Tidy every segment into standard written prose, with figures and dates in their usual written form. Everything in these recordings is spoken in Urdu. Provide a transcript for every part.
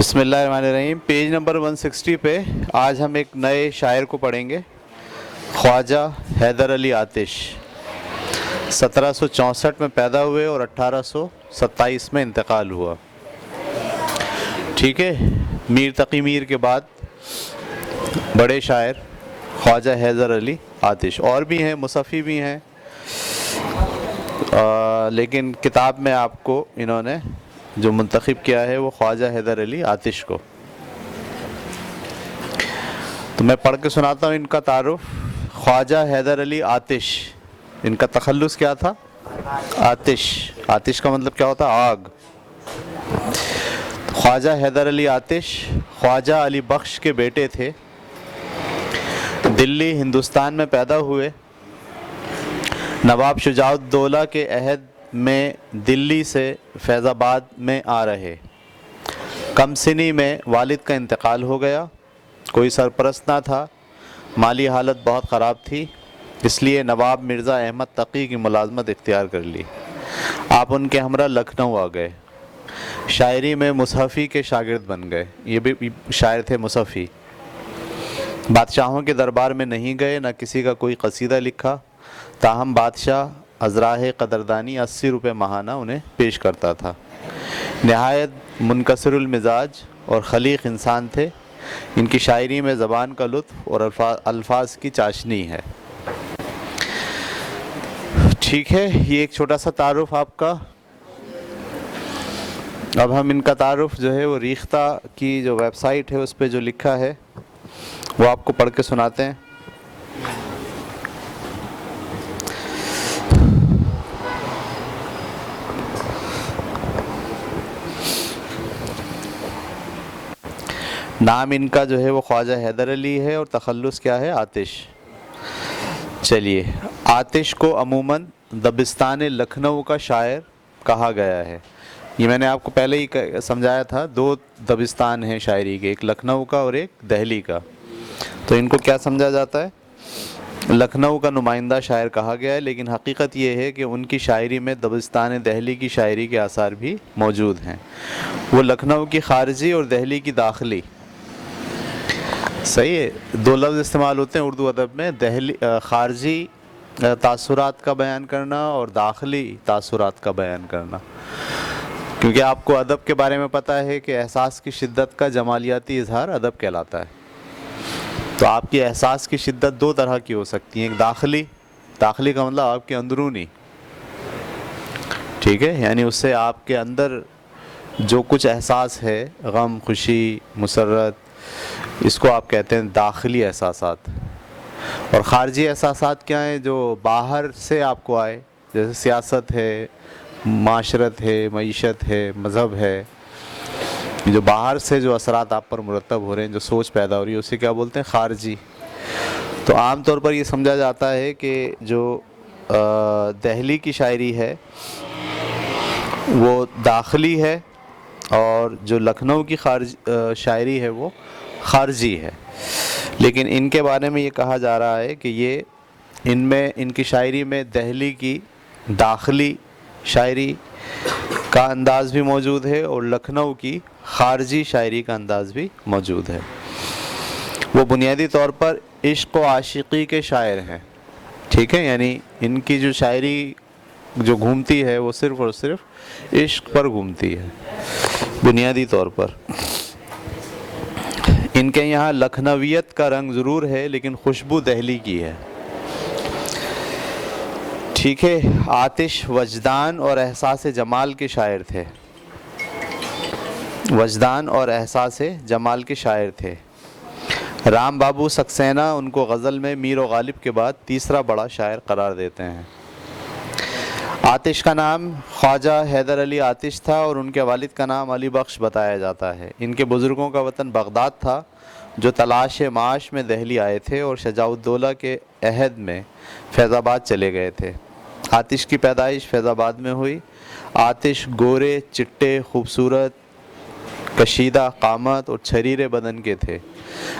بسم اللہ الرحمن الرحیم۔ پیج نمبر 160 پہ آج ہم ایک نئے شاعر کو پڑھیں گے، خواجہ حیدر علی آتش۔ 1764 میں پیدا ہوئے اور 1827 میں انتقال ہوا۔ ٹھیک ہے، میر تقی میر کے بعد بڑے شاعر خواجہ حیدر علی آتش۔ اور بھی ہیں، مصفی بھی ہیں، لیکن کتاب میں آپ کو انہوں نے جو منتخب کیا ہے وہ خواجہ حیدر علی آتش کو۔ تو میں پڑھ کے سناتا ہوں ان کا تعارف۔ خواجہ حیدر علی آتش، ان کا تخلص کیا تھا؟ آتش۔ آتش کا مطلب کیا ہوتا؟ آگ۔ خواجہ حیدر علی آتش خواجہ علی بخش کے بیٹے تھے۔ دلی ہندوستان میں پیدا ہوئے۔ نواب شجاع الدولہ کے عہد میں دلی سے فیض آباد میں آ رہے۔ کم سنی میں والد کا انتقال ہو گیا۔ کوئی سرپرست نہ تھا، مالی حالت بہت خراب تھی، اس لیے نواب مرزا احمد تقی کی ملازمت اختیار کر لی۔ آپ ان کے ہمراہ لکھنؤ آ گئے۔ شاعری میں مصحفی کے شاگرد بن گئے۔ یہ بھی شاعر تھے، مصحفی۔ بادشاہوں کے دربار میں نہیں گئے، نہ کسی کا کوئی قصیدہ لکھا، تاہم بادشاہ ازراہ قدردانی 80 روپے ماہانہ انہیں پیش کرتا تھا۔ نہایت منکسر المزاج اور خلیق انسان تھے۔ ان کی شاعری میں زبان کا لطف اور الفاظ کی چاشنی ہے۔ ٹھیک ہے، یہ ایک چھوٹا سا تعارف آپ کا۔ اب ہم ان کا تعارف جو ہے وہ ریختہ کی جو ویب سائٹ ہے اس پہ جو لکھا ہے وہ آپ کو پڑھ کے سناتے ہیں۔ نام ان کا جو ہے وہ خواجہ حیدر علی ہے اور تخلص کیا ہے؟ آتش۔ چلیے، آتش کو عموماً دبستان لکھنؤ کا شاعر کہا گیا ہے۔ یہ میں نے آپ کو پہلے ہی سمجھایا تھا، دو دبستان ہیں شاعری کے، ایک لکھنؤ کا اور ایک دہلی کا۔ تو ان کو کیا سمجھا جاتا ہے؟ لکھنؤ کا نمائندہ شاعر کہا گیا ہے، لیکن حقیقت یہ ہے کہ ان کی شاعری میں دبستان دہلی کی شاعری کے آثار بھی موجود ہیں۔ وہ لکھنؤ کی خارجی اور دہلی کی داخلی، صحیح ہے، دو لفظ استعمال ہوتے ہیں اردو ادب میں، دہلی خارجی تاثرات کا بیان کرنا اور داخلی تاثرات کا بیان کرنا، کیونکہ آپ کو ادب کے بارے میں پتہ ہے کہ احساس کی شدت کا جمالیاتی اظہار ادب کہلاتا ہے۔ تو آپ کی احساس کی شدت دو طرح کی ہو سکتی ہے، ایک داخلی کا مطلب آپ کے اندرونی، ٹھیک ہے، یعنی اس سے آپ کے اندر جو کچھ احساس ہے، غم، خوشی، مسرت، اس کو آپ کہتے ہیں داخلی احساسات۔ اور خارجی احساسات کیا ہیں؟ جو باہر سے آپ کو آئے، جیسے سیاست ہے، معاشرت ہے، معیشت ہے، مذہب ہے، جو باہر سے جو اثرات آپ پر مرتب ہو رہے ہیں، جو سوچ پیدا ہو رہی ہے، اسے کیا بولتے ہیں؟ خارجی۔ تو عام طور پر یہ سمجھا جاتا ہے کہ جو دہلی کی شاعری ہے وہ داخلی ہے، اور جو لکھنؤ کی شاعری ہے وہ خارجی ہے۔ لیکن ان کے بارے میں یہ کہا جا رہا ہے کہ یہ ان کی شاعری میں دہلی کی داخلی شاعری کا انداز بھی موجود ہے اور لکھنؤ کی خارجی شاعری کا انداز بھی موجود ہے۔ وہ بنیادی طور پر عشق و عاشقی کے شاعر ہیں، ٹھیک ہے، یعنی ان کی جو شاعری جو گھومتی ہے وہ صرف اور صرف عشق پر گھومتی ہے بنیادی طور پر۔ ان کے یہاں لکھنویت کا رنگ ضرور ہے، لیکن خوشبو دہلی کی ہے، ٹھیک ہے۔ آتش وجدان اور احساس جمال کے شاعر تھے، وجدان اور احساس جمال کے شاعر تھے۔ رام بابو سکسینہ ان کو غزل میں میر و غالب کے بعد تیسرا بڑا شاعر قرار دیتے ہیں۔ آتش کا نام خواجہ حیدر علی آتش تھا اور ان کے والد کا نام علی بخش بتایا جاتا ہے۔ ان کے بزرگوں کا وطن بغداد تھا، جو تلاش معاش میں دہلی آئے تھے اور شجاع الدولہ کے عہد میں فیض آباد چلے گئے تھے۔ آتش کی پیدائش فیض آباد میں ہوئی۔ آتش گورے، چٹے، خوبصورت، کشیدہ قامت اور چھریرے بدن کے تھے۔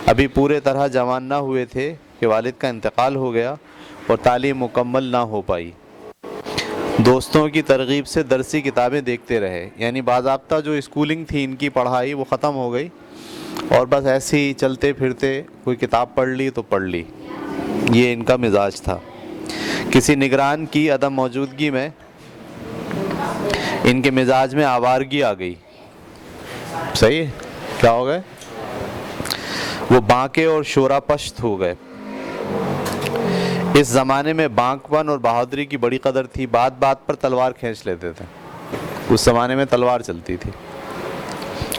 ابھی پورے طرح جوان نہ ہوئے تھے کہ والد کا انتقال ہو گیا اور تعلیم مکمل نہ ہو پائی۔ دوستوں کی ترغیب سے درسی کتابیں دیکھتے رہے، یعنی باضابطہ جو اسکولنگ تھی ان کی پڑھائی وہ ختم ہو گئی، اور بس ایسے ہی چلتے پھرتے کوئی کتاب پڑھ لی تو پڑھ لی، یہ ان کا مزاج تھا۔ کسی نگران کی عدم موجودگی میں ان کے مزاج میں آوارگی آ گئی۔ صحیح ہے؟ کیا ہو گئے؟ وہ بانکے اور شورا پشت ہو گئے۔ اس زمانے میں بانک پن اور بہادری کی بڑی قدر تھی، بات بات پر تلوار کھینچ لیتے تھے۔ اس زمانے میں تلوار چلتی تھی،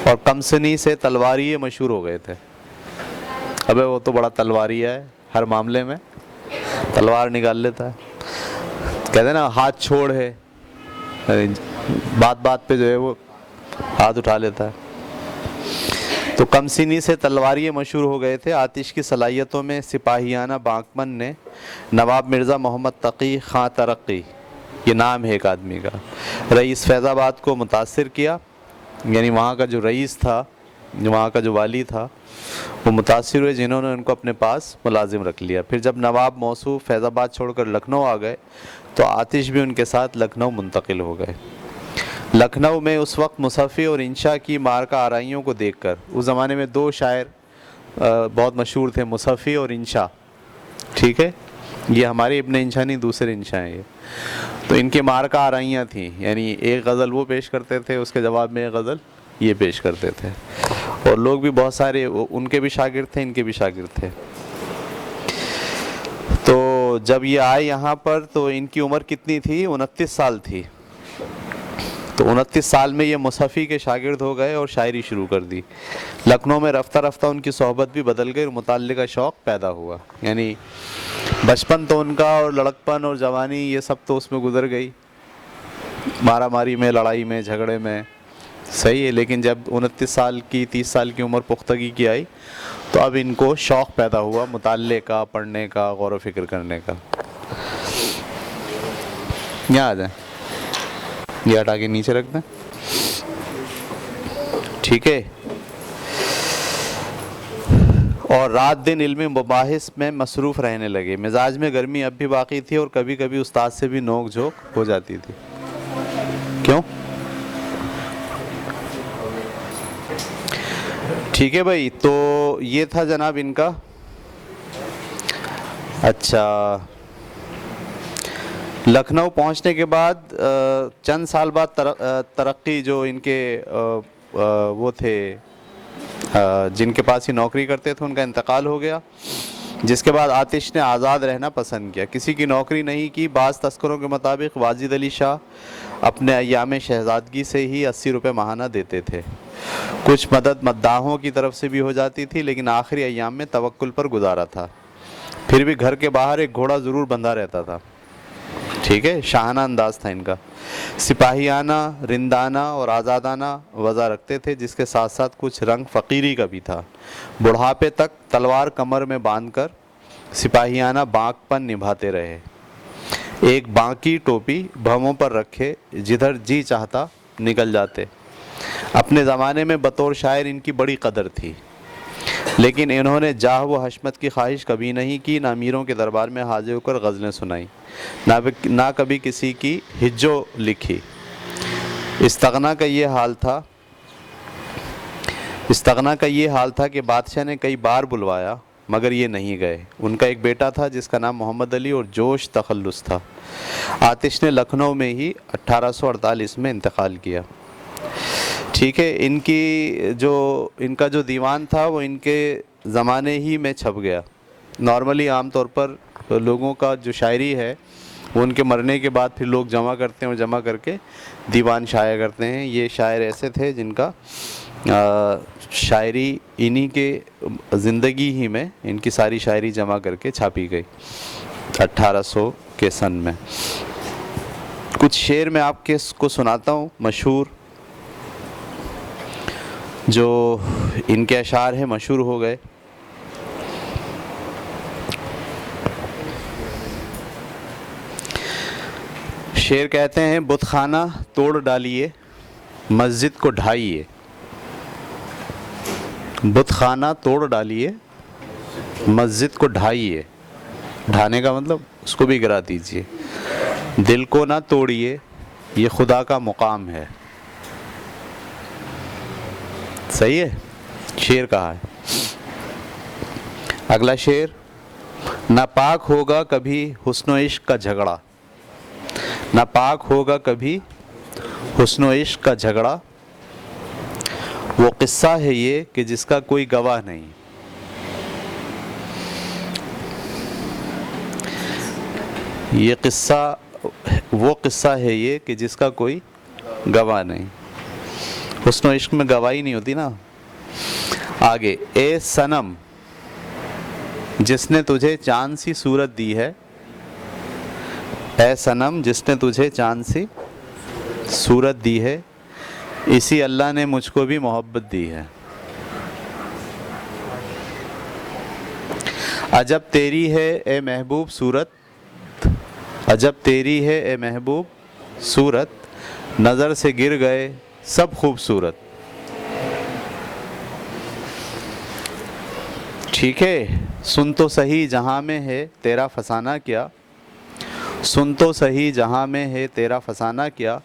اور کم سنی سے تلواریے مشہور ہو گئے تھے۔ ابے وہ تو بڑا تلواریہ ہے، ہر معاملے میں تلوار نکال لیتا ہے، کہتے ہیں نا ہاتھ چھوڑ ہے، بات بات پہ جو ہے وہ ہاتھ اٹھا لیتا ہے۔ تو کم سنی سے تلواریے مشہور ہو گئے تھے۔ آتش کی صلاحیتوں میں سپاہیانہ بانکپن نے نواب مرزا محمد تقی خاں ترقی، یہ نام ہے ایک آدمی کا، رئیس فیض آباد کو متاثر کیا، یعنی وہاں کا جو رئیس تھا، وہاں کا جو والی تھا، وہ متاثر ہوئے، جنہوں نے ان کو اپنے پاس ملازم رکھ لیا۔ پھر جب نواب موصوف فیض آباد چھوڑ کر لکھنؤ آ گئے تو آتش بھی ان کے ساتھ لکھنؤ منتقل ہو گئے۔ لکھنؤ میں اس وقت مصفی اور انشا کی مارکہ آرائیوں کو دیکھ کر، اس زمانے میں دو شاعر بہت مشہور تھے، مصفی اور انشا، ٹھیک ہے، یہ ہمارے ابن انشا نہیں، دوسرے انشا ہیں یہ۔ تو ان کی مارکہ آرائیاں تھیں، یعنی ایک غزل وہ پیش کرتے تھے، اس کے جواب میں ایک غزل یہ پیش کرتے تھے، اور لوگ بھی بہت سارے ان کے بھی شاگرد تھے، ان کے بھی شاگرد تھے۔ تو جب یہ آئے یہاں پر تو ان کی عمر کتنی تھی؟ 29 سال تھی۔ تو 29 سال میں یہ مصحفی کے شاگرد ہو گئے اور شاعری شروع کر دی۔ لکھنؤ میں رفتہ رفتہ ان کی صحبت بھی بدل گئی اور مطالعے کا شوق پیدا ہوا، یعنی بچپن تو ان کا اور لڑکپن اور جوانی یہ سب تو اس میں گزر گئی، مارا ماری میں، لڑائی میں، جھگڑے میں، صحیح ہے، لیکن جب 29 سال کی 30 سال کی عمر پختگی کی آئی تو اب ان کو شوق پیدا ہوا مطالعے کا، پڑھنے کا، غور و فکر کرنے کا۔ یہاں آ جائیں، یہ ہٹا کے نیچے رکھ دیں، ٹھیک ہے۔ اور رات دن علمی مباحث میں مصروف رہنے لگے۔ مزاج میں گرمی اب بھی باقی تھی اور کبھی کبھی استاد سے بھی نوک جھوک ہو جاتی تھی۔ کیوں؟ ٹھیک ہے بھائی، تو یہ تھا جناب ان کا۔ اچھا، لکھنؤ پہنچنے کے بعد چند سال بعد ترقی، جو ان کے وہ تھے جن کے پاس ہی نوکری کرتے تھے، ان کا انتقال ہو گیا، جس کے بعد آتش نے آزاد رہنا پسند کیا، کسی کی نوکری نہیں کی۔ بعض تذکروں کے مطابق واجد علی شاہ اپنے ایام شہزادگی سے ہی 80 روپے ماہانہ دیتے تھے۔ کچھ مدد مداحوں کی طرف سے بھی ہو جاتی تھی، لیکن آخری ایام میں توکل پر گزارا تھا۔ پھر بھی گھر کے باہر ایک گھوڑا ضرور بندھا رہتا تھا، ٹھیک ہے، شاہانہ انداز تھا ان کا۔ سپاہیانہ، رندانہ اور آزادانہ وضع رکھتے تھے، جس کے ساتھ ساتھ کچھ رنگ فقیری کا بھی تھا۔ بڑھاپے تک تلوار کمر میں باندھ کر سپاہیانہ بانک پن نبھاتے رہے، ایک بانکی ٹوپی بھووں پر رکھے، جدھر جی چاہتا نکل جاتے۔ اپنے زمانے میں بطور شاعر ان کی بڑی قدر تھی، لیکن انہوں نے جاہ و حشمت کی خواہش کبھی نہیں کی، نہ امیروں کے دربار میں حاضر ہو کر غزلیں سنائیں، نہ کبھی کسی کی ہجو لکھی۔ استغنا کا یہ حال تھا کہ بادشاہ نے کئی بار بلوایا مگر یہ نہیں گئے۔ ان کا ایک بیٹا تھا جس کا نام محمد علی اور جوش تخلص تھا۔ آتش نے لکھنؤ میں ہی 1848 میں انتقال کیا، ٹھیک ہے۔ ان کا جو دیوان تھا وہ ان کے زمانے ہی میں چھپ گیا۔ نارملی عام طور پر لوگوں کا جو شاعری ہے وہ ان کے مرنے کے بعد پھر لوگ جمع کرتے ہیں اور جمع کر کے دیوان شائع کرتے ہیں۔ یہ شاعر ایسے تھے جن کا شاعری انہی کے زندگی ہی میں ان کی ساری شاعری جمع کر کے چھاپی گئی 1800 کے سن میں۔ کچھ شعر میں آپ کو سناتا ہوں مشہور، جو ان کے اشعار ہیں، مشہور ہو گئے۔ شعر کہتے ہیں: بت خانہ توڑ ڈالیے، مسجد کو ڈھائیے۔ بت خانہ توڑ ڈالیے، مسجد کو ڈھائیے، ڈھانے کا مطلب اس کو بھی گرا دیجیے۔ دل کو نہ توڑیے، یہ خدا کا مقام ہے. صحیح ہے، شعر کہا ہے. اگلا شعر، ناپاک ہوگا کبھی حسن و عشق کا جھگڑا. ناپاک ہوگا کبھی حسن و عشق کا جھگڑا، وہ قصہ ہے یہ کہ جس کا کوئی گواہ نہیں. یہ قصہ، وہ قصہ ہے یہ کہ جس کا کوئی گواہ نہیں. حسن و عشق میں گواہی نہیں ہوتی نا. آگے، اے صنم جس نے تجھے چاند سی صورت دی ہے. اے صنم جس نے تجھے چاند سی صورت دی ہے، اسی اللہ نے مجھ کو بھی محبت دی ہے. عجب تیری ہے اے محبوب صورت، عجب تیری ہے اے محبوب صورت، نظر سے گر گئے سب خوبصورت. ٹھیک ہے، سن تو صحیح جہاں میں ہے تیرا فسانہ کیا. سن تو صحیح جہاں میں ہے تیرا فسانہ کیا،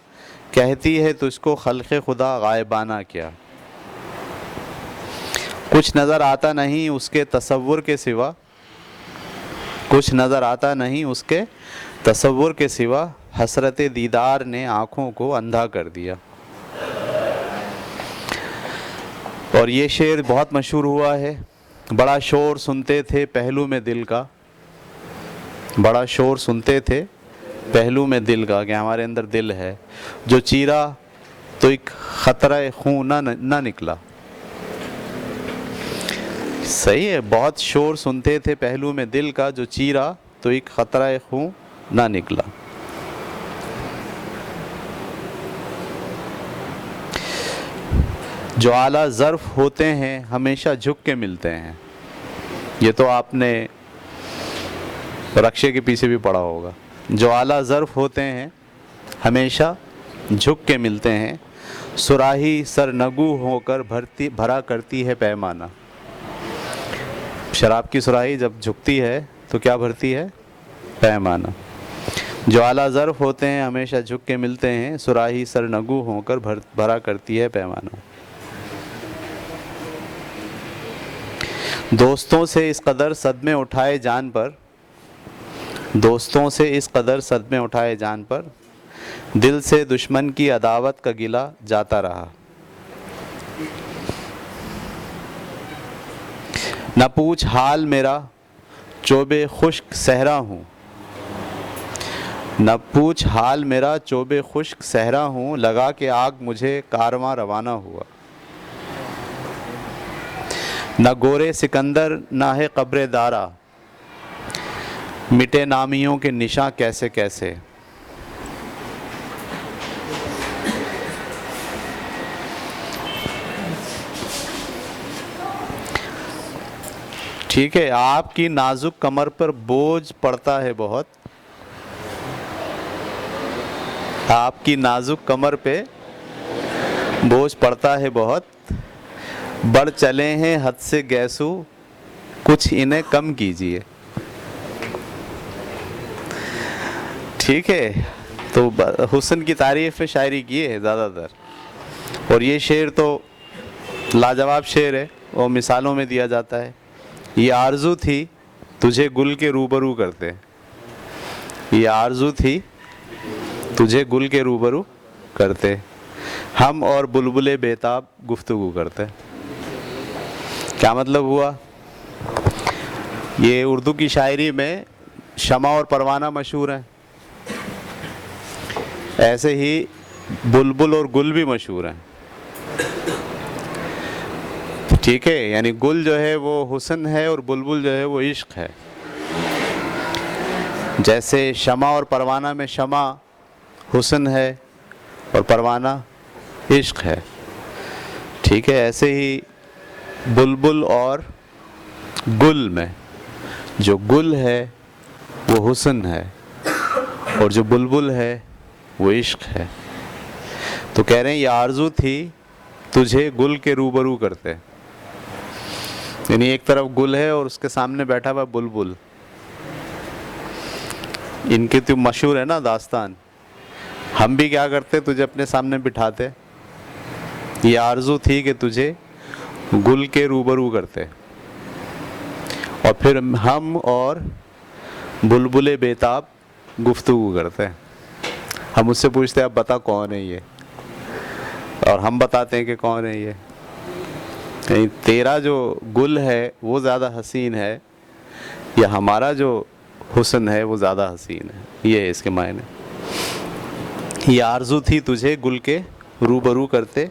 کہتی ہے تجھ کو خلق خدا غائبانہ کیا. کچھ نظر آتا نہیں اس کے تصور کے سوا، کچھ نظر آتا نہیں اس کے تصور کے سوا، حسرت دیدار نے آنکھوں کو اندھا کر دیا. اور یہ شعر بہت مشہور ہوا ہے. بڑا شور سنتے تھے پہلو میں دل کا، بڑا شور سنتے تھے پہلو میں دل کا، کہ ہمارے اندر دل ہے، جو چیرا تو ایک خطرہ خون نہ نکلا. صحیح ہے، بہت شور سنتے تھے پہلو میں دل کا، جو چیرا تو ایک خطرہ خون نہ نکلا. جو اعلیٰ ظرف ہوتے ہیں ہمیشہ جھک کے ملتے ہیں. یہ تو آپ نے رکشے کے پیچھے بھی پڑھا ہوگا. جو اعلیٰ ظرف ہوتے ہیں ہمیشہ جھک کے ملتے ہیں، صراحی سرنگو ہو کر بھرا کرتی ہے پیمانہ. شراب کی صراحی جب جھکتی ہے تو کیا بھرتی ہے؟ پیمانہ. جو اعلیٰ ظرف ہوتے ہیں ہمیشہ جھک کے ملتے ہیں، صراحی سرنگو ہو کر بھرا کرتی ہے پیمانہ. دوستوں سے اس قدر صدمے اٹھائے جان پر، دوستوں سے اس قدر صدمے اٹھائے جان پر، دل سے دشمن کی عداوت کا گلہ جاتا رہا. نہ پوچھ حال میرا چوب خشک صحرا ہوں، نہ پوچھ حال میرا چوب خشک صحرا ہوں، لگا کے آگ مجھے کارواں روانہ ہوا. نہ گورے سکندر نہ ہے قبر دارا، مٹے نامیوں کے نشاں کیسے کیسے. ٹھیک ہے، آپ کی نازک کمر پر بوجھ پڑتا ہے بہت، آپ کی نازک کمر پہ بوجھ پڑتا ہے بہت، بڑھ چلے ہیں حد سے گیسو کچھ انہیں کم کیجیے. ٹھیک ہے، تو حسن کی تعریف میں شاعری کی ہے زیادہ تر. اور یہ شعر تو لاجواب شعر ہے اور مثالوں میں دیا جاتا ہے. یہ آرزو تھی تجھے گل کے روبرو کرتے، یہ آرزو تھی تجھے گل کے روبرو کرتے، ہم اور بلبلے بیتاب گفتگو کرتے. کیا مطلب ہوا؟ یہ اردو کی شاعری میں شمع اور پروانہ مشہور ہیں، ایسے ہی بلبل اور گل بھی مشہور ہیں. ٹھیک ہے، یعنی گل جو ہے وہ حسن ہے اور بلبل جو ہے وہ عشق ہے. جیسے شمع اور پروانہ میں شمع حسن ہے اور پروانہ عشق ہے. ٹھیک ہے، ایسے ہی بلبل اور گل میں جو گل ہے وہ حسن ہے اور جو بلبل ہے وہ عشق ہے. تو کہہ رہے ہیں یہ آرزو تھی تجھے گل کے روبرو کرتے، یعنی ایک طرف گل ہے اور اس کے سامنے بیٹھا ہوا بلبل. ان کی تو مشہور ہے نا داستان. ہم بھی کیا کرتے, تجھے اپنے سامنے بٹھاتے, یہ آرزو تھی کہ تجھے گل کے روبرو کرتے, اور پھر ہم اور بلبل بیتاب گفتگو کرتے. ہم اس سے پوچھتے اب بتا کون ہے یہ, اور ہم بتاتے ہیں کہ کون ہے یہ. تیرا جو گل ہے وہ زیادہ حسین ہے یا ہمارا جو حسن ہے وہ زیادہ حسین ہے, یہ ہے اس کے معنی. یہ آرزو تھی تجھے گل کے روبرو کرتے,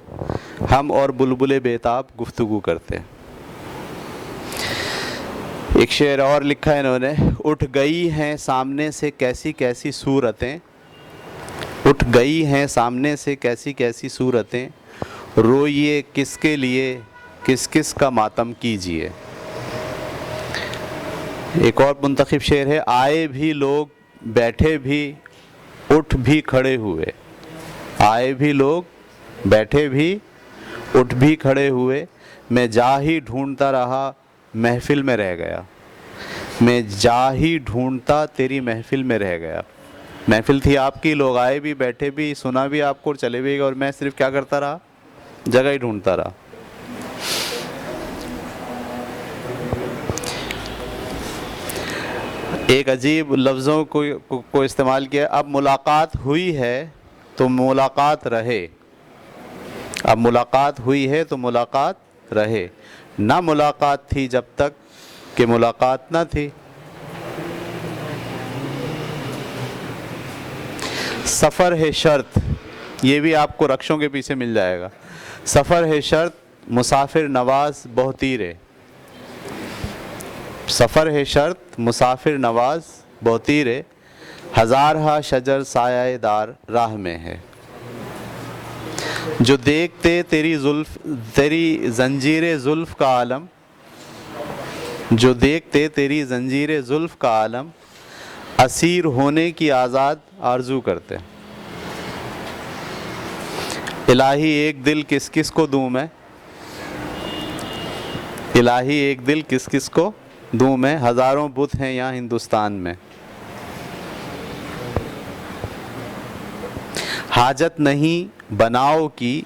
ہم اور بلبل بیتاب گفتگو کرتے. ایک شعر اور لکھا ہے انہوں نے, اٹھ گئی ہیں سامنے سے کیسی کیسی صورتیں, اٹھ گئی ہیں سامنے سے کیسی کیسی صورتیں, روئیے کس کے لیے کس کس کا ماتم کیجیے. ایک اور منتخب شعر ہے, آئے بھی لوگ بیٹھے بھی اٹھ بھی کھڑے ہوئے, آئے بھی لوگ بیٹھے بھی اٹھ بھی کھڑے ہوئے, میں جا ہی ڈھونڈتا رہا محفل میں رہ گیا, میں جا ہی ڈھونڈتا تیری محفل میں رہ گیا. محفل تھی آپ کی, لوگ آئے بھی بیٹھے بھی, سنا بھی آپ کو اور چلے بھی گئے, اور میں صرف کیا کرتا رہا, جگہ ہی ڈھونڈتا رہا. ایک عجیب لفظوں کو استعمال کیا, اب ملاقات ہوئی ہے تو ملاقات رہے, اب ملاقات ہوئی ہے تو ملاقات رہے, نہ ملاقات تھی جب تک کہ ملاقات نہ تھی. سفر ہے شرط, یہ بھی آپ کو رکشوں کے پیچھے مل جائے گا. سفر ہے شرط مسافر نواز بہتیرے, سفر ہے شرط مسافر نواز بہتیرے, ہزارہا شجر سایہ دار راہ میں ہے. جو دیکھتے تیری زنجیر زلف کا عالم, جو دیکھتے تیری زنجیر زلف کا عالم, اسیر ہونے کی آزاد آرزو کرتے. الہی ایک دل کس کس کو دوں میں, الہی ایک دل کس کس کو دوں میں, ہزاروں بت ہیں یہاں ہندوستان میں. حاجت نہیں بناؤ کی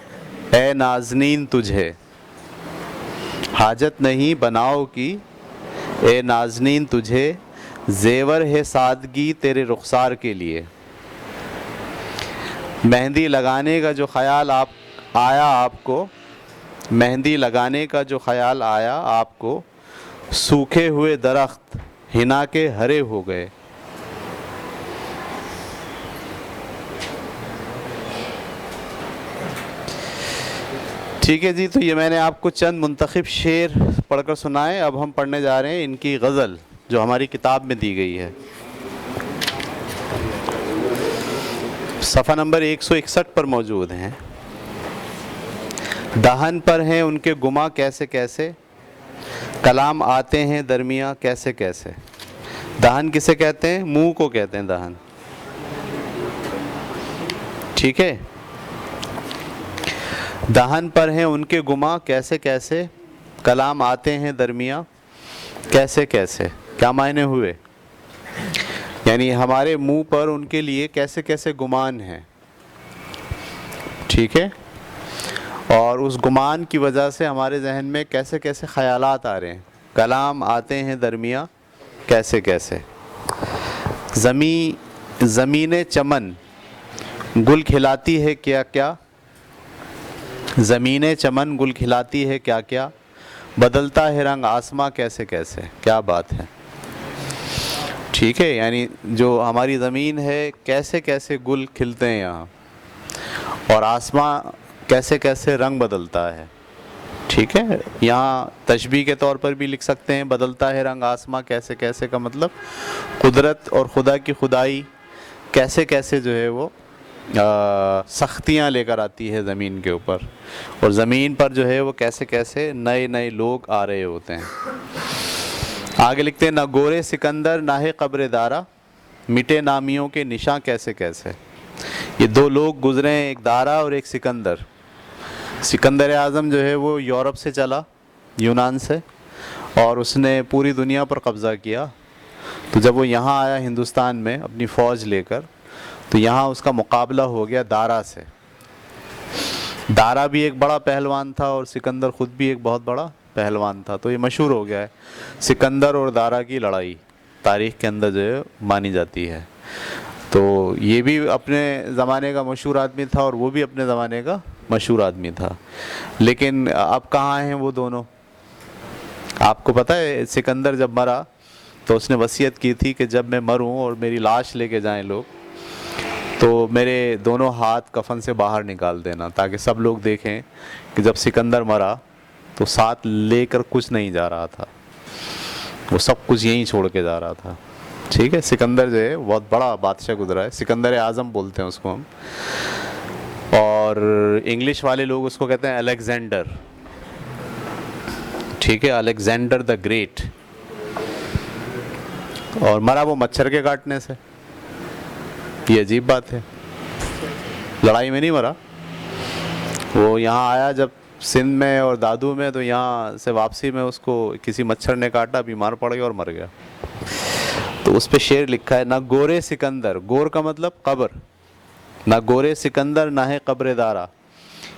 اے نازنین تجھے, حاجت نہیں بناؤ کی اے نازنین تجھے, زیور ہے سادگی تیرے رخسار کے لیے. مہندی لگانے کا جو خیال آیا آپ کو, مہندی لگانے کا جو خیال آیا آپ کو, سوکھے ہوئے درخت ہنا کے ہرے ہو گئے. ٹھیک ہے جی, تو یہ میں نے آپ کو چند منتخب شعر پڑھ کر سنائے. اب ہم پڑھنے جا رہے ہیں ان کی غزل جو ہماری کتاب میں دی گئی ہے. صفحہ نمبر 161 پر موجود ہیں. دہن پر ہیں ان کے گما کیسے کیسے, کلام آتے ہیں درمیاں کیسے کیسے. دہن کسے کہتے ہیں, منہ کو کہتے ہیں دہن, ٹھیک ہے. دہن پر ہیں ان کے گما کیسے کیسے, کلام آتے ہیں درمیاں کیسے کیسے. کیا معنی ہوئے, یعنی ہمارے منہ پر ان کے لیے کیسے کیسے گمان ہیں, ٹھیک ہے, اور اس گمان کی وجہ سے ہمارے ذہن میں کیسے کیسے خیالات آ رہے ہیں. کلام آتے ہیں درمیاں کیسے کیسے. زمین چمن گل کھلاتی ہے کیا کیا, زمین چمن گل کھلاتی ہے کیا کیا, بدلتا ہے رنگ آسماں کیسے کیسے. کیا بات ہے, ٹھیک ہے, یعنی جو ہماری زمین ہے کیسے کیسے گل کھلتے ہیں یہاں, اور آسماں کیسے کیسے رنگ بدلتا ہے, ٹھیک ہے. یہاں تشبیہ کے طور پر بھی لکھ سکتے ہیں بدلتا ہے رنگ آسماں کیسے کیسے, کا مطلب قدرت اور خدا کی خدائی کیسے کیسے جو ہے وہ سختیاں لے کر آتی ہے زمین کے اوپر, اور زمین پر جو ہے وہ کیسے کیسے نئے نئے لوگ آ رہے ہوتے ہیں. آگے لکھتے ہیں, نہ گورے سکندر نہ ہے قبر دارا, مٹے نامیوں کے نشاں کیسے کیسے. یہ دو لوگ گزرے ہیں, ایک دارا اور ایک سکندر. سکندر اعظم جو ہے وہ یورپ سے چلا, یونان سے, اور اس نے پوری دنیا پر قبضہ کیا, تو جب وہ یہاں آیا ہندوستان میں اپنی فوج لے کر، تو یہاں اس کا مقابلہ ہو گیا دارا سے۔ دارا بھی ایک بڑا پہلوان تھا اور سکندر خود بھی ایک بہت بڑا پہلوان تھا، تو یہ مشہور ہو گیا ہے سکندر اور دارا کی لڑائی، تاریخ کے اندر جو ہے مانی جاتی ہے۔ تو یہ بھی اپنے زمانے کا مشہور آدمی تھا اور وہ بھی اپنے زمانے کا مشہور آدمی تھا، لیکن اب کہاں ہیں وہ دونوں؟ آپ کو پتہ ہے سکندر جب مرا تو اس نے وصیت کی تھی کہ جب میں مروں اور میری لاش لے کے جائیں لوگ، تو میرے دونوں ہاتھ کفن سے باہر نکال دینا، تاکہ سب لوگ دیکھیں کہ جب سکندر مرا تو ساتھ لے کر کچھ نہیں جا رہا تھا، وہ سب کچھ یہیں چھوڑ کے جا رہا تھا۔ ٹھیک ہے، سکندر جو ہے بہت بڑا بادشاہ گزرا ہے، سکندر اعظم بولتے ہیں اس کو ہم، اور انگلش والے لوگ اس کو کہتے ہیں الیگزینڈر۔ ٹھیک ہے، الیگزینڈر دا گریٹ، اور مرا وہ مچھر کے کاٹنے سے۔ یہ عجیب بات ہے، لڑائی میں نہیں مرا، وہ یہاں آیا جب سندھ میں اور دادو میں، تو یہاں سے واپسی میں اس کو کسی مچھر نے کاٹا، بیمار پڑ گیا اور مر گیا۔ تو اس پہ شعر لکھا ہے، نہ گورے سکندر، گور کا مطلب قبر، نہ گورے سکندر نہ ہے قبر دارا،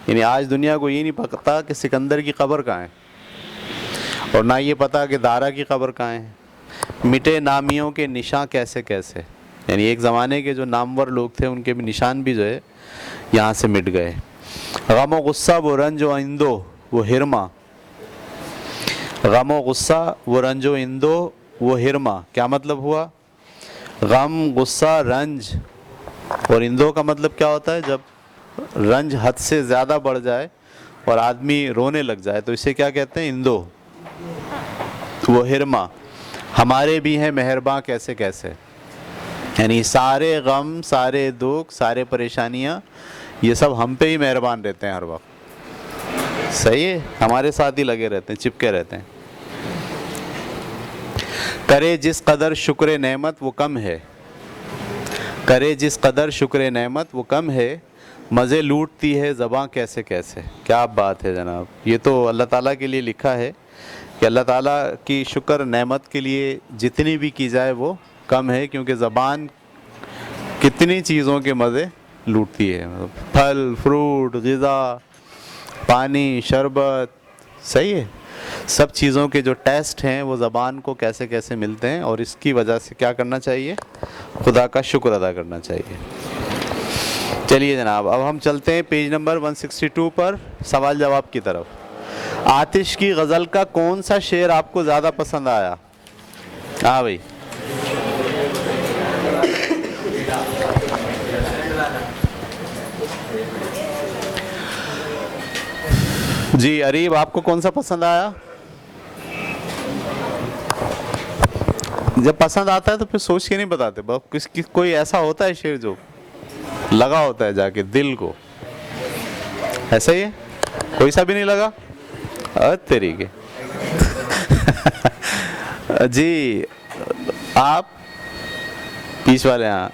یعنی آج دنیا کو یہ نہیں پتا کہ سکندر کی قبر کہاں ہے، اور نہ یہ پتا کہ دارا کی قبر کہاں ہے۔ مٹے نامیوں کے نشان کیسے کیسے، یعنی ایک زمانے کے جو نامور لوگ تھے ان کے بھی نشان بھی جو ہے یہاں سے مٹ گئے۔ غم و غصہ وہ رنج و اندو وہ ہرما، غم و غصہ وہ رنج و اندو وہ ہرما، کیا مطلب ہوا؟ غم، غصہ، رنج، اور اندو کا مطلب کیا ہوتا ہے؟ جب رنج حد سے زیادہ بڑھ جائے اور آدمی رونے لگ جائے تو اسے کیا کہتے ہیں؟ اندو۔ وہ ہرما، ہمارے بھی ہیں مہرباں کیسے کیسے، یعنی سارے غم، سارے دکھ، سارے پریشانیاں یہ سب ہم پہ ہی مہربان رہتے ہیں ہر وقت۔ صحیح ہے، ہمارے ساتھ ہی لگے رہتے ہیں، چپکے رہتے ہیں۔ کرے جس قدر شکر نعمت وہ کم ہے، کرے جس قدر شکر نعمت وہ کم ہے، مزے لوٹتی ہے زباں کیسے کیسے۔ کیا بات ہے جناب، یہ تو اللہ تعالیٰ کے لیے لکھا ہے کہ اللہ تعالیٰ کی شکر نعمت کے لیے جتنی بھی کی جائے وہ کم ہے، کیونکہ زبان کتنی چیزوں کے مزے لوٹتی ہے، پھل، فروٹ، غذا، پانی، شربت، صحیح ہے، سب چیزوں کے جو ٹیسٹ ہیں وہ زبان کو کیسے کیسے ملتے ہیں، اور اس کی وجہ سے کیا کرنا چاہیے؟ خدا کا شکر ادا کرنا چاہیے۔ چلیے جناب، اب ہم چلتے ہیں پیج نمبر 162 پر سوال جواب کی طرف۔ آتش کی غزل کا کون سا شعر آپ کو زیادہ پسند آیا؟ ہاں بھائی، جی اریب، آپ کو کون سا پسند آیا؟ جب پسند آتا ہے تو پھر سوچ کے نہیں بتاتے، کوئی ایسا ہوتا ہے شعر جو لگا ہوتا ہے جا کے دل کو، ایسا ہی ہے؟ کوئی سا بھی نہیں لگا؟ تیری کے جی آپ پیچھے والے، ہاں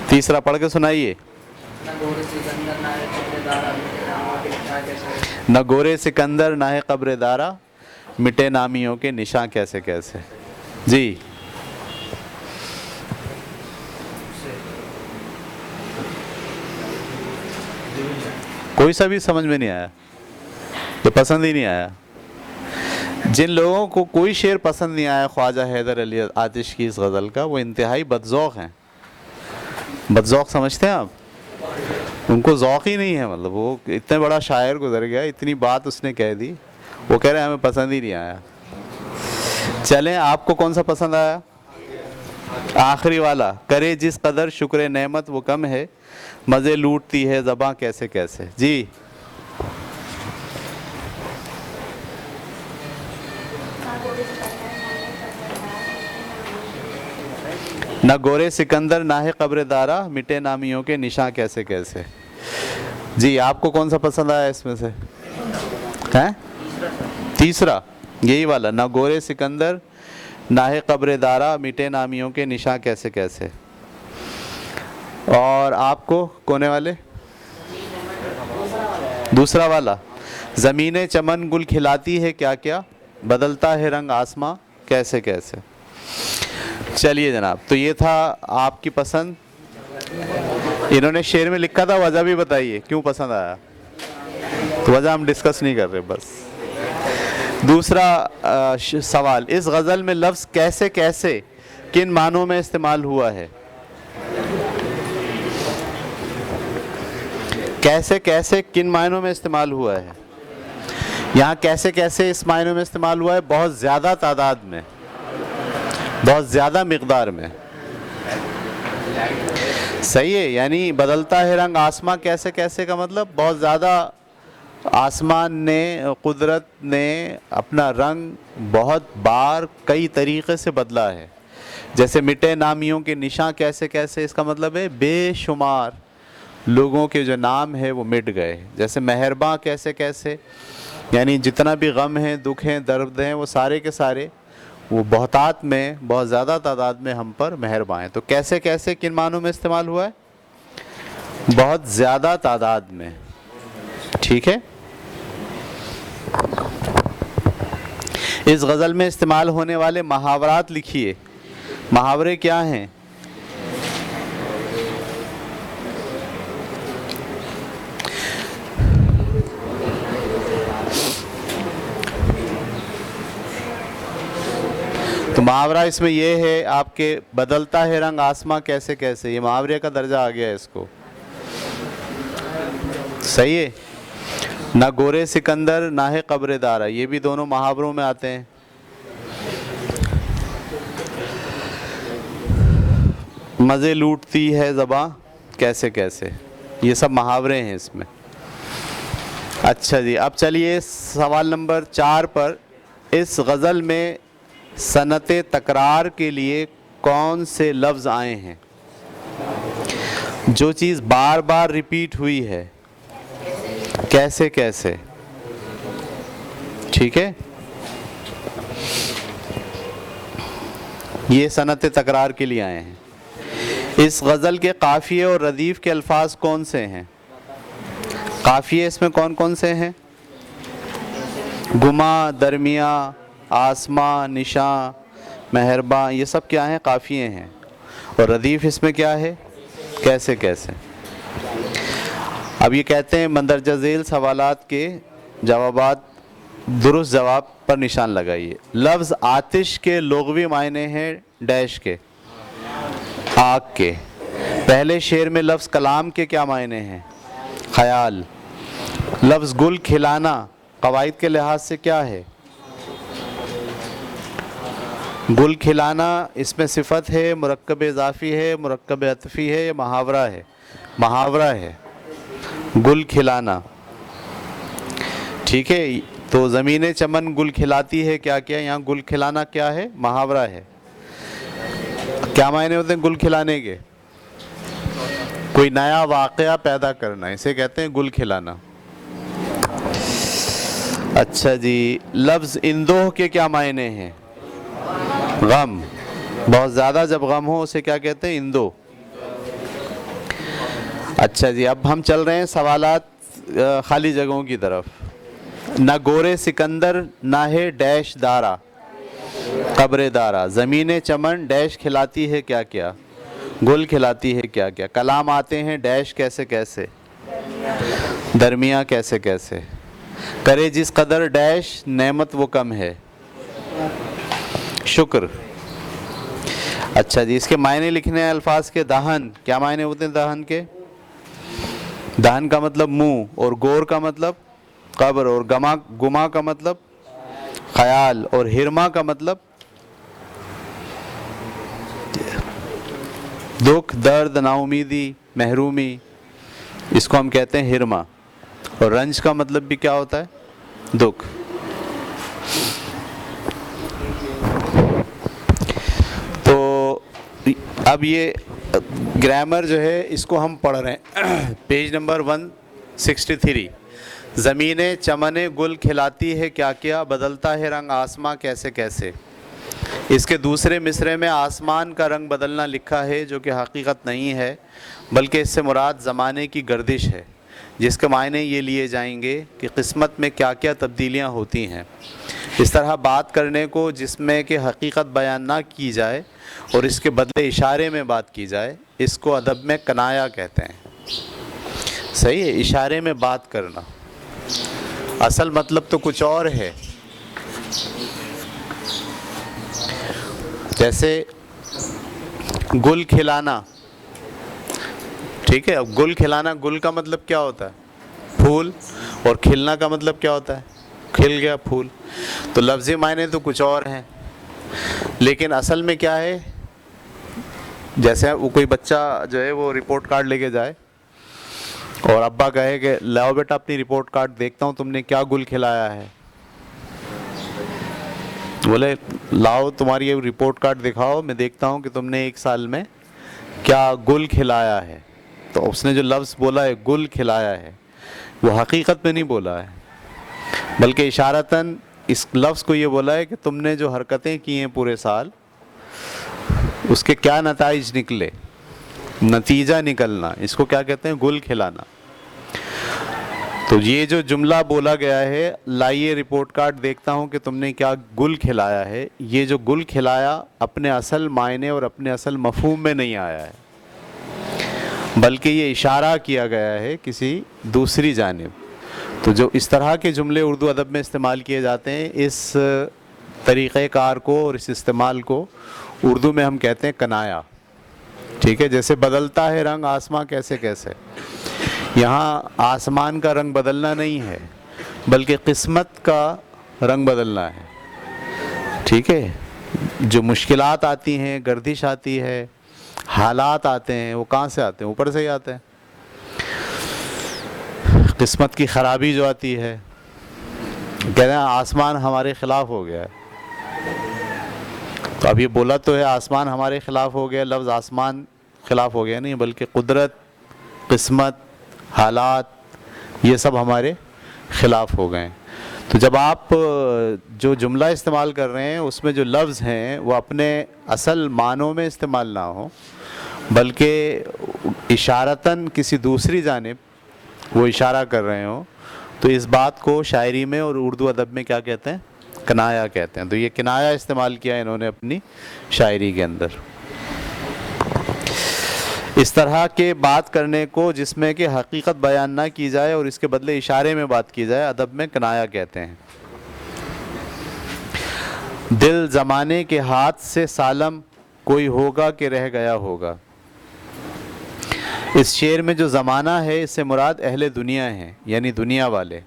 تیسرا پڑھ کے سنائیے۔ نہ گورے سکندر نہ ہے قبر دارا، مٹے نامیوں کے نشان کیسے کیسے۔ جی کوئی سا بھی سمجھ میں نہیں آیا، تو پسند ہی نہیں آیا۔ جن لوگوں کو کوئی شعر پسند نہیں آیا خواجہ حیدر علی آتش کی اس غزل کا، وہ انتہائی بدذوق ہیں۔ بدذوق سمجھتے ہیں آپ؟ ان کو ذوق ہی نہیں ہے، مطلب وہ اتنے بڑا شاعر گزر گیا، اتنی بات اس نے کہہ دی، وہ کہہ رہے ہیں ہمیں پسند ہی نہیں آیا۔ چلیں، آپ کو کون سا پسند آیا؟ آخری والا، کرے جس قدر شکر نعمت وہ کم ہے، مزے لوٹتی ہے زباں کیسے کیسے۔ جی نہ گورے سکندر نہ ہے قبر دارا، مٹے نامیوں کے نشان کیسے کیسے۔ جی آپ کو کون سا پسند آیا اس میں سے؟ ہیں؟ تیسرا، یہی والا، نہ گورے سکندر نہ ہے قبر دارا، مٹے نامیوں کے نشان کیسے کیسے۔ اور آپ کو کونے والے؟ دوسرا والا، زمینیں چمن گل کھلاتی ہے کیا کیا، بدلتا ہے رنگ آسماں کیسے کیسے۔ چلیے جناب، تو یہ تھا آپ کی پسند. انہوں نے شعر میں لکھا تھا، وجہ بھی بتائیے کیوں پسند آیا. تو وجہ ہم ڈسکس نہیں کر رہے بس. دوسرا سوال، اس غزل میں لفظ کیسے کیسے کن معنوں میں استعمال ہوا ہے؟ کیسے کیسے کن معنوں میں استعمال ہوا ہے؟ یہاں کیسے کیسے اس معنوں میں استعمال ہوا ہے، بہت زیادہ تعداد میں، بہت زیادہ مقدار میں. صحیح ہے، یعنی بدلتا ہے رنگ آسماں کیسے کیسے کا مطلب بہت زیادہ آسمان نے، قدرت نے اپنا رنگ بہت بار کئی طریقے سے بدلا ہے. جیسے مٹے نامیوں کے نشاں کیسے کیسے، اس کا مطلب ہے بے شمار لوگوں کے جو نام ہے وہ مٹ گئے. جیسے مہرباں کیسے کیسے، یعنی جتنا بھی غم ہیں، دکھ ہیں، درد ہیں، وہ سارے کے سارے وہ بہتات میں، بہت زیادہ تعداد میں ہم پر مہرباں ہیں. تو کیسے کیسے کن معنوں میں استعمال ہوا ہے؟ بہت زیادہ تعداد میں. ٹھیک ہے. اس غزل میں استعمال ہونے والے محاورات لکھیے. محاورے کیا ہیں؟ تو محاورہ اس میں یہ ہے آپ کے، بدلتا ہے رنگ آسماں کیسے کیسے، یہ محاورے کا درجہ آ گیا ہے اس کو. صحیح ہے. نہ گورے سکندر نہ ہے قبر دارا، یہ بھی دونوں محاوروں میں آتے ہیں. مزے لوٹتی ہے زباں کیسے کیسے، یہ سب محاورے ہیں اس میں. اچھا جی، اب چلیے سوال نمبر 4 پر. اس غزل میں صنعت تکرار کے لیے کون سے لفظ آئے ہیں؟ جو چیز بار بار ریپیٹ ہوئی ہے کیسے کیسے. ٹھیک ہے، یہ صنعت تکرار کے لیے آئے ہیں. اس غزل کے قافیے اور ردیف کے الفاظ کون سے ہیں؟ قافیے اس میں کون کون سے ہیں؟ گما، درمیاں، آسماں، نشاں، مہرباں، یہ سب کیا ہیں؟ قافیے ہیں. اور ردیف اس میں کیا ہے؟ کیسے کیسے. اب یہ کہتے ہیں مندرجہ ذیل سوالات کے جوابات، درست جواب پر نشان لگائیے. لفظ آتش کے لغوی معنی ہیں ڈیش کے، آگ کے. پہلے شعر میں لفظ کلام کے کیا معنی ہیں؟ خیال. لفظ گل کھلانا قواعد کے لحاظ سے کیا ہے؟ گل کھلانا اس میں صفت ہے، مرکب اضافی ہے، مرکب عطفی ہے، یا محاورہ ہے؟ محاورہ ہے، گل کھلانا. ٹھیک ہے. تو زمین چمن گل کھلاتی ہے کیا کیا، یہاں گل کھلانا کیا ہے؟ محاورہ ہے. کیا معنی ہوتے ہیں گل کھلانے کے؟ کوئی نیا واقعہ پیدا کرنا، اسے کہتے ہیں گل کھلانا. اچھا جی، لفظ اندوہ کے کیا معنی ہیں؟ غم. بہت زیادہ جب غم ہو اسے کیا کہتے ہیں؟ اندو. اچھا جی، اب ہم چل رہے ہیں سوالات خالی جگہوں کی طرف. نہ گورے سکندر نہ ہے ڈیش دارا قبر دارا، زمین چمن ڈیش کھلاتی ہے کیا کیا، گل کھلاتی ہے کیا کیا. کلام آتے ہیں ڈیش کیسے کیسے، درمیاں کیسے کیسے. کرے جس قدر ڈیش نعمت وہ کم ہے، شکر. اچھا جی، اس کے معنی لکھنے ہیں الفاظ کے. دہن، کیا معنی ہوتے ہیں دہن کے؟ دہن کا مطلب منہ، اور گور کا مطلب قبر، اور گما کا مطلب خیال، اور ہرما کا مطلب دکھ، درد، نا امیدی، محرومی، اس کو ہم کہتے ہیں ہرما. اور رنج کا مطلب بھی کیا ہوتا ہے؟ دکھ. تو اب یہ گرامر جو ہے اس کو ہم پڑھ رہے ہیں. Page number 163. زمین چمن گل کھلاتی ہے کیا کیا، بدلتا ہے رنگ آسماں کیسے کیسے. اس کے دوسرے مصرعے میں آسمان کا رنگ بدلنا لکھا ہے، جو کہ حقیقت نہیں ہے، بلکہ اس سے مراد زمانے کی گردش ہے، جس کے معنی یہ لیے جائیں گے کہ قسمت میں کیا کیا تبدیلیاں ہوتی ہیں. اس طرح بات کرنے کو جس میں کہ حقیقت بیان نہ کی جائے اور اس کے بدلے اشارے میں بات کی جائے، اس کو ادب میں کنایا کہتے ہیں۔ صحیح ہے، اشارے میں بات کرنا، اصل مطلب تو کچھ اور ہے۔ جیسے گل کھلانا، ٹھیک ہے، اب گل کھلانا، گل کا مطلب کیا ہوتا ہے؟ پھول، اور کھلنا کا مطلب کیا ہوتا ہے؟ کھل گیا پھول۔ تو لفظی معنی تو کچھ اور ہیں، لیکن اصل میں کیا ہے؟ جیسے وہ کوئی بچہ جو ہے وہ رپورٹ کارڈ لے کے جائے اور ابا کہے کہ لاؤ بیٹا اپنی رپورٹ کارڈ، دیکھتا ہوں تم نے کیا گل کھلایا ہے۔ بولے لاؤ تمہاری یہ رپورٹ کارڈ دکھاؤ، میں دیکھتا ہوں کہ تم نے 1 سال میں کیا گل کھلایا ہے۔ تو اس نے جو لفظ بولا ہے گل کھلایا ہے، وہ حقیقت میں نہیں بولا ہے، بلکہ اشارتاً اس لفظ کو یہ بولا ہے کہ تم نے جو حرکتیں کی ہیں پورے سال، اس کے کیا نتائج نکلے، نتیجہ نکلنا، اس کو کیا کہتے ہیں؟ گل کھلانا۔ تو یہ جو جملہ بولا گیا ہے، لائیے رپورٹ کارڈ دیکھتا ہوں کہ تم نے کیا گل کھلایا ہے، یہ جو گل کھلایا اپنے اصل معنی اور اپنے اصل مفہوم میں نہیں آیا ہے، بلکہ یہ اشارہ کیا گیا ہے کسی دوسری جانب۔ تو جو اس طرح کے جملے اردو ادب میں استعمال کیے جاتے ہیں، اس طریقہ کار کو اور اس استعمال کو اردو میں ہم کہتے ہیں کنایا، ٹھیک ہے۔ جیسے بدلتا ہے رنگ آسماں کیسے کیسے، یہاں آسمان کا رنگ بدلنا نہیں ہے، بلکہ قسمت کا رنگ بدلنا ہے، ٹھیک ہے۔ جو مشکلات آتی ہیں، گردش آتی ہے، حالات آتے ہیں، وہ کہاں سے آتے ہیں؟ اوپر سے ہی آتے ہیں۔ قسمت کی خرابی جو آتی ہے، کہتے ہیں آسمان ہمارے خلاف ہو گیا ہے۔ تو اب یہ بولا تو ہے آسمان ہمارے خلاف ہو گیا، لفظ آسمان خلاف ہو گیا نہیں، بلکہ قدرت، قسمت، حالات، یہ سب ہمارے خلاف ہو گئے۔ تو جب آپ جو جملہ استعمال کر رہے ہیں اس میں جو لفظ ہیں وہ اپنے اصل معنوں میں استعمال نہ ہوں، بلکہ اشارتاً کسی دوسری جانب وہ اشارہ کر رہے ہوں، تو اس بات کو شاعری میں اور اردو ادب میں کیا کہتے ہیں؟ کنایا کہتے ہیں۔ تو یہ کنایا استعمال کیا انہوں نے اپنی شاعری کے اندر۔ اس طرح کے بات کرنے کو جس میں کہ حقیقت بیان نہ کی جائے اور اس کے بدلے اشارے میں بات کی جائے، ادب میں کنایا کہتے ہیں۔ دل زمانے کے ہاتھ سے سالم کوئی ہوگا کہ رہ گیا ہوگا۔ اس شعر میں جو زمانہ ہے اس سے مراد اہل دنیا ہیں، یعنی دنیا والے،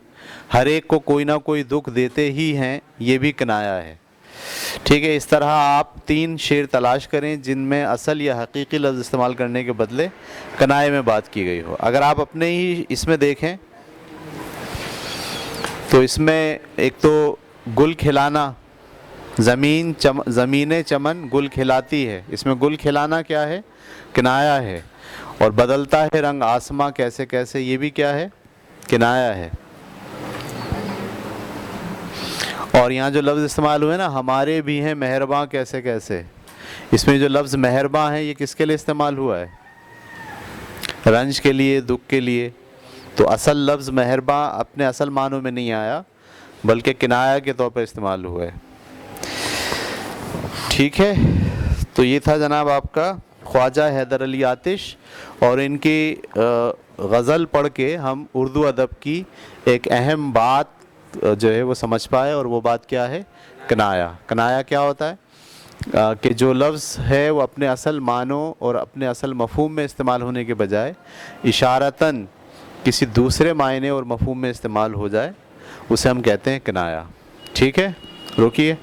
ہر ایک کو کوئی نہ کوئی دکھ دیتے ہی ہیں، یہ بھی کنایا ہے، ٹھیک ہے۔ اس طرح آپ 3 شعر تلاش کریں جن میں اصل یا حقیقی لفظ استعمال کرنے کے بدلے کنائے میں بات کی گئی ہو۔ اگر آپ اپنے ہی اس میں دیکھیں تو اس میں ایک تو گل کھلانا، زمین چمن گل کھلاتی ہے، اس میں گل کھلانا کیا ہے؟ کنایا ہے۔ اور بدلتا ہے رنگ آسماں کیسے کیسے، یہ بھی کیا ہے؟ کنایا ہے۔ اور یہاں جو لفظ استعمال ہوئے نا، ہمارے بھی ہیں مہرباں کیسے کیسے، اس میں جو لفظ مہرباں ہے یہ کس کے لیے استعمال ہوا ہے؟ رنج کے لیے، دکھ کے لیے۔ تو اصل لفظ مہرباں اپنے اصل معنوں میں نہیں آیا، بلکہ کنایا کے طور پر استعمال ہوا ہے، ٹھیک ہے۔ تو یہ تھا جناب آپ کا خواجہ حیدر علی آتش، اور ان کی غزل پڑھ کے ہم اردو ادب کی ایک اہم بات جو ہے وہ سمجھ پائے، اور وہ بات کیا ہے؟ کنایا۔ کنایا کیا ہوتا ہے؟ کہ جو لفظ ہے وہ اپنے اصل معنوں اور اپنے اصل مفہوم میں استعمال ہونے کے بجائے اشارتاً کسی دوسرے معنی اور مفہوم میں استعمال ہو جائے، اسے ہم کہتے ہیں کنایا، ٹھیک ہے۔ روکیے۔